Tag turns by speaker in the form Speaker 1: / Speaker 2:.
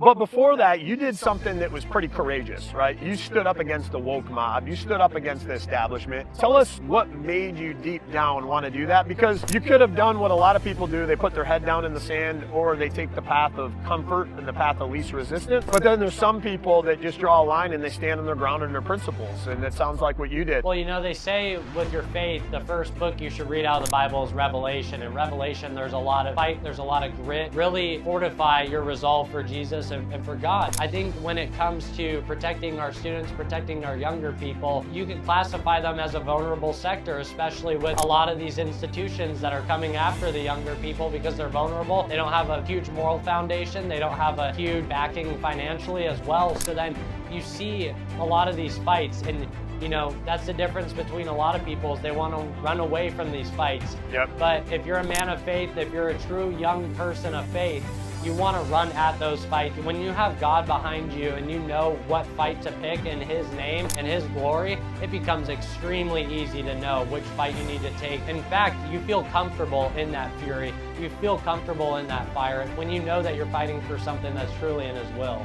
Speaker 1: But before that, you did something that was pretty courageous, right? You stood up against the woke mob. You stood up against the establishment. Tell us what made you deep down want to do that, because you could have done what a lot of people do. They put their head down in the sand, or they take the path of comfort and the path of least resistance. But then there's some people that just draw a line and they stand on their ground and their principles. And that sounds like what you did.
Speaker 2: Well, you know, they say with your faith, the first book you should read out of the Bible is Revelation. In Revelation, there's a lot of fight, there's a lot of grit. Really fortify your resolve for Jesus and for God. I think when it comes to protecting our students, protecting our younger people, you can classify them as a vulnerable sector, especially with a lot of these institutions that are coming after the younger people because they're vulnerable. They don't have a huge moral foundation. They don't have a huge backing financially as well. So then you see a lot of these fights, and you know, that's the difference between a lot of people is they want to run away from these fights.
Speaker 1: Yep.
Speaker 2: But if you're a man of faith, if you're a true young person of faith, you want to run at those fights. When you have God behind you and you know what fight to pick in His name and His glory, it becomes extremely easy to know which fight you need to take. In fact, you feel comfortable in that fury. You feel comfortable in that fire when you know that you're fighting for something that's truly in His will.